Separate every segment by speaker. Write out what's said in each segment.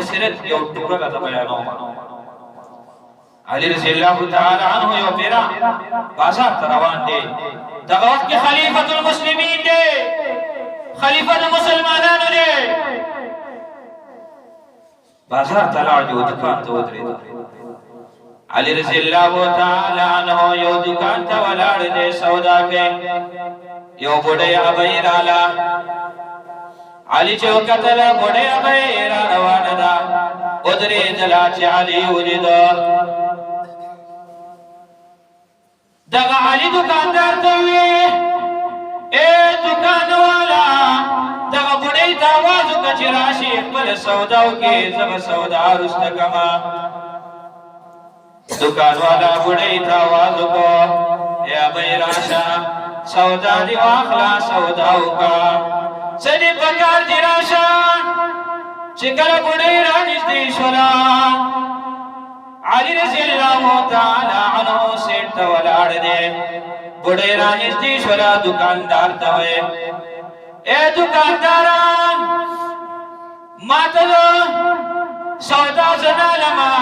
Speaker 1: سیرت یو ټوکړه راته بیانوم. علي رضی الله تعالی عنه یو پیرا بازار ته روان دی. دغه وخت کې خلیفۃ المسلمین دی، خلیفہ د مسلمانانو دی. بازار ته لاړ دی، دکان ته ودرېد. علي رضی الله تعالی عنه یو دکان ته ولاړ دی، سودا کوي. یو بوډۍ ابۍ رااله. علي چې وکتله بوډۍ ابۍ را روانه ده، ودرېدله چې علي ولیده. دغه علي دکاندار ته ووی: ای دکانوالا، دغه بوډۍ ته آواز وکړه چې راشي خپله سودا وکړي، زه به سودا وروسته کړمه. دکانوالا بوډۍ ته آواز وکړه: ای ابۍ راشه، سودا دې واخله، سودا وکړه، څه دې پکار دي راشه. چې کله بوډۍ رانږدې شوله، علي رضی الله تعالی عنه سیټ ته ولاړ دی. بوډۍ رانږدې شوله، دکاندار ته ویې: ای دکانداره، ما ته د سودا زه نالمه،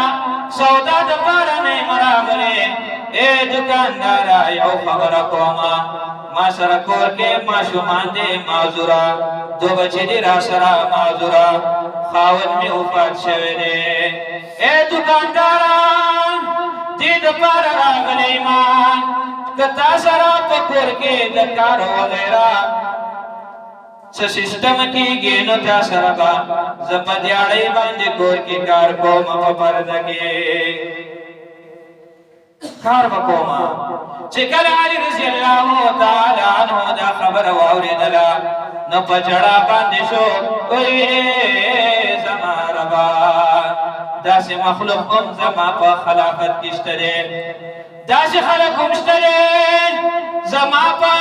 Speaker 1: سودا دپاره نه یم راغلی. ای دکانداره، یو خبره کومه، ما سره کور کې ماشومان دی معذوره، دو بچې دي را سره معذوره، خاوند مې وفات شوی دی. ای دکانداره، دې دپاره راغلی ما که تا سره په کور کې د کار وغیره څه سیسټم کېږي، نو تا سره به زه په دیاړۍ باندې کور کې کار کوم، په پرده کې کار به کوم. چې کله علي رضی الله تعالی عنه دا خبره واورېدله، نو په ژړا باندې شو. ویې زما ربا، داسې مخلوق هم زما په خلافت کې شته دی، داسې خلک هم شته دی زما په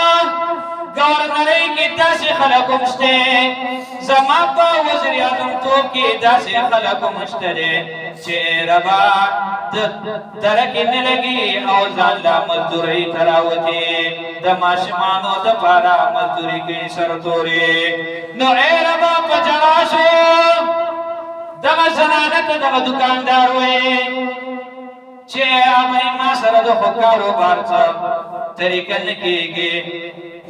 Speaker 1: گورنرۍ کې، داسې خلک هم شته زما په وزیر اعظم توب کې، داسې خلک هم شته دی چې ربا دره کې نه لګي او ځان له مزدورۍ ته راوځي، د ماشومانو دپاره مزدوري کوي سرتورې. نو ای ربا په ژړا شو. دغه زنانه ته دغه دکاندار وایي چې ابۍ ما سره د خو کاروبار څه طریقه نه کېږي،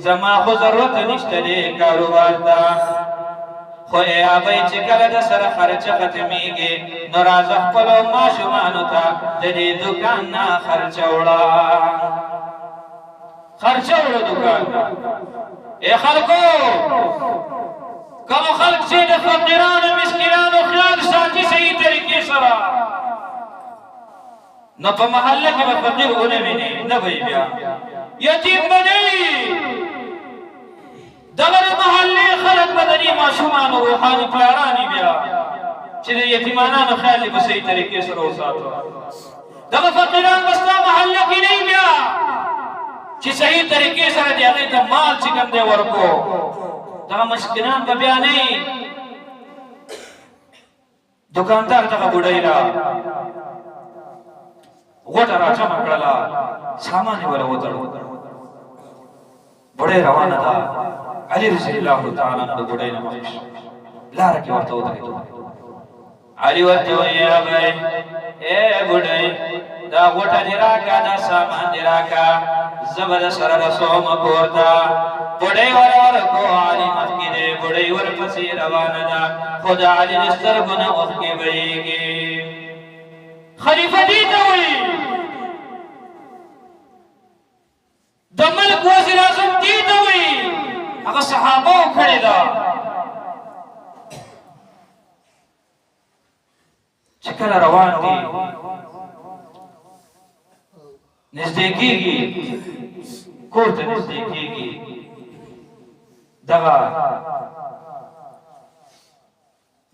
Speaker 1: زما خو ضرورت نشته دی کاروبار ته، خو ای ابۍ چې کله د سره خرچه ختمېږي، نو راځه خپلو ماشومانو ته د دې دکان نه خرچه وړه، خرچه وړه دکان نه. ای خلکو، کوم خلک چې د فقیرانو مسکینانو خیال ساتي صحیح طریقې سره، نو په محله کې به فقیر ونه ویني، نه به بیا یتیم به نه وي. دغه د محلې خلک به د دې ماشومانو روحاني پلارانې بیا چې د یتیمانانو خیال یې په صحیح طریقې سره وساته. دغه فقیران به ستا محله کې نه وي بیا چې صحیح طریقې سره د هغې ته مال چې کوم دی ورکو. دغه مسکینان به بیا نه وي. دکاندار دغه بوډۍ له غوټه راجمع کړله، سامان یې وله وتړو. بوډۍ روانه ده. علي رضی الله تعالی عنه د بوډۍ نه مخکې شو، لاره کې ورته ودرېدو. علي ورته وایي: ابۍ، ای بوډۍ، دا غوټه دې راکړه، دا سامان دې راکړه، زه به درسره رسوم کور ته. بوډۍ ورکړو، علي مخکې دی، بوډۍ ورپسې روانه ده، خو د علي د سترګو نه اوښکې بهېږي. خلیفه دې ته وایي، د ملک وزیر اعظم دې ته وایي، هغه صحابو کړې ده چې کله روان دي نږدې کېږي، کور ته نږدې کېږي، دغه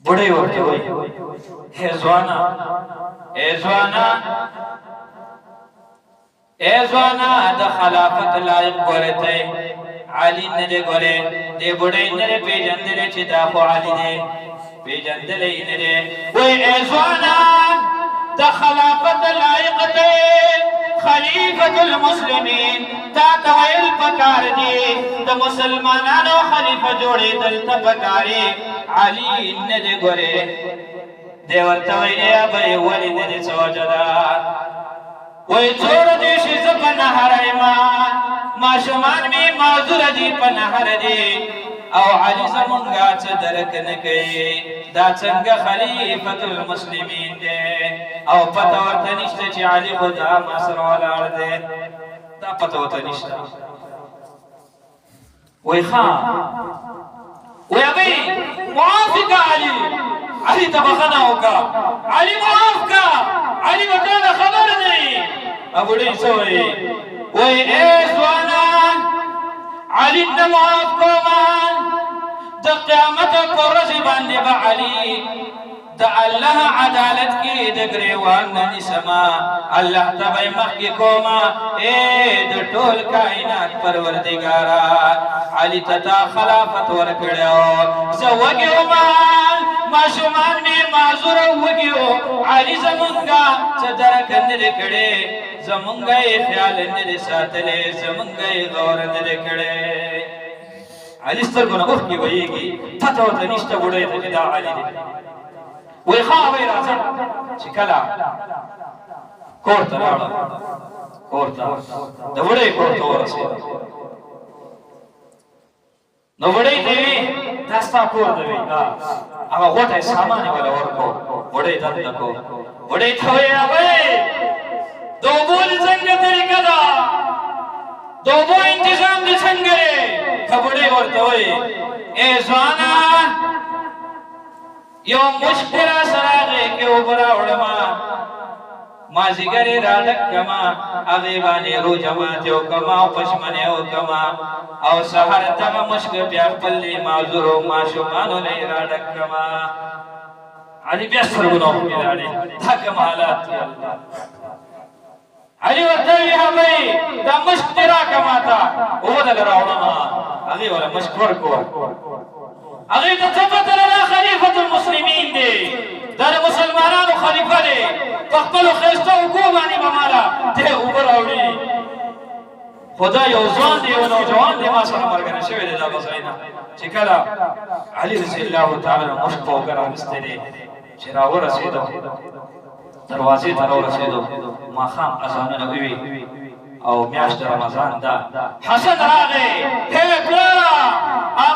Speaker 1: بوډۍ ورته وایي: ای ځوانه، ای ځوانه، ای ځوانه، د خلافت لایق ګورې ته علي نه دی ګورې، دې بوډۍ نه دی پېژندلی چې دا خو علي دی، پېژندلی نه دی. وایي: ای ځوانه، د خلافت لایق دی خلیفۃ المسلمین، تا ته ویل پکار دي د مسلمانانو خلیفه جوړېدل ته پکار دي، علي نه دی ګورې. دی ورته وایي ای ابۍ ولې د دې څه وجه ده وایي څوره دې شي زه په نهر یمه ماشومان مې معذوره دي په نهر دي او علي زمونږه څه درک نه کوي دا څنګه خلیفة المسلمین دی او پته ورته نشته چې علي خو دا ما سره ولاړ دی دا پته ورته نشته وایي ښه وایي ابۍ معاف که علي ته بخښنه وکړه علي معاف که علي به تا نه خبر دی بوډۍ څه وایي وایي ای ځوانان علي نه معاف کومه د قیامت په ورځې باندې به علي د الله عدالت کې د ګریوان نه نیسمه الله ته به یې مخکې کومه ای د ټول کائنات پروردګاره علي ته تا خلافت ورکړی و زه وږې ومه ماشومان مې معذوره وږي وو علي زمونږه څه درک نه دی کړی زمونږه یې خیال نه دی ساتلی زمونږه یې غور نه دی کړی علي سترګو نه اوښکې وهېږي پته ورته نشته بوډۍ ته چې دا علي دی وایي ښه ابۍ راځه چې کله کور ته لاړه کور ته د بوډۍ کور ته ورسېده نو بوډۍ ته وي دا ستا کور دی وي هغه غوټه سامان یې وله ورکړو بوډۍ دنده کو بوډۍ ته وایي ابۍ د اوبو د څنګه طریقه ده د اوبو انتظام د څنګه دی که بوډۍ ورته وایي ای ځوانه یو مشک دې راسره هغې کې اوبه راوړمه مازدیګر یې راډک کړمه هغې باندې روژه ماتې وکړمه او پشمنې وکړمه او سهار دغه مشک بیا خپل معذورو ماشومانو نه یې راډک کړمه علي بیا سترګو نه اوښکې لاړې دا کوم حالات دي الله علي ورته وایي ابۍ دا مشک دې راکړه ماته اوبه دله راوړمه هغې وله مشک ورکړو هغې ته څه پته لره خلیفة المسلمین دی دا د مسلمانانو خلیفه دی په خپلو ښایسته اوږو باندې به ماله دی اوبه راوړي خو دا یو ځوان دی یو نوجوان دی ما سره ملګری شوی دی دا به ځای نه چې کله علي رضی الله تعالی عنه مشک په اوږه رانیستی دی چې راورسېدو دروازې ته راورسېدو ماښام اذانونه ووي او میاشت رمضان ده حسن راغی هی پلاره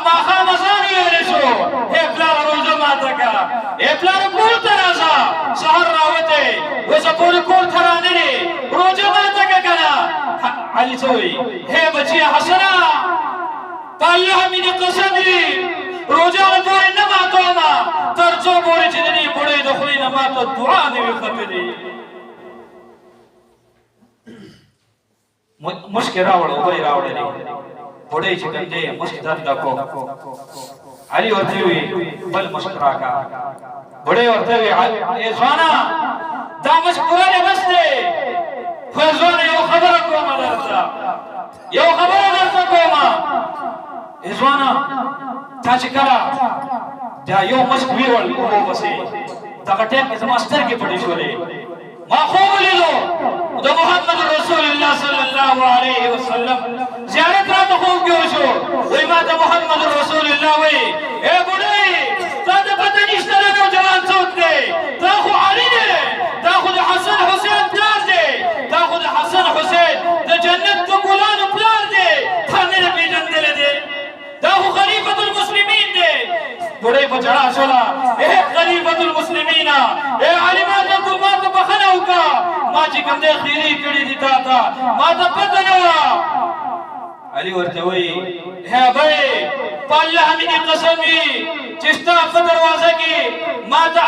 Speaker 1: ماښام اذان ویلی شو هی پلاره روژه ماته کړه هی پلاره کور ته راځه سهار راوتی اوسه پورې کور ته رانلې روژه ماته کړه که نه علي څه وایي هی بچیه حسنه په الله مې دې قسم وي روژه هغه پورې نه ماتومه تر څو پورې چې د دې بوډۍ د خولې نه ماته دعا نه وي ختلې مشک راوړ اوبه یې راوړلې بوډۍ چې کوم دی مشک دنده کو علي ورته وي بل مشک راکړه بوډۍ ورته وي ای ځوانه دا مشک پوره دی بس دی خو ځوانه یو خبره کومه درته یو خبره درته کومه ای ځوانه تا چې کله دا یو مشک ویوړ اوبو پسې دغه ټایم کې زما سترګې پټې شولې ما خوب ولیدو د محمد رسول الله صلی الله علیه وسلم زیارت راته خوب کې وشو وایي ما ته محمد رسول الله وایي ای بوډۍ تا ته پته نشته دا نوجوان څوک دی دا خو علي دی دا خو د حسن حسین پلار دی دا خو د حسن حسین د جنت د ګلانو پلار دی تا نه یې پېژندلی دی دا خو خلیفة المسلمین دی بوډۍ په ژړا شوله ای خلیفة المسلمین ای علي ما ته بخښنه وکړه ما چې کوم دی خیرې کړي دي تا ته ما ته پته نه وه علي ورته وایي ای ابۍ په الله مې دې قسم وي چې ستا په دروازه کې ما ته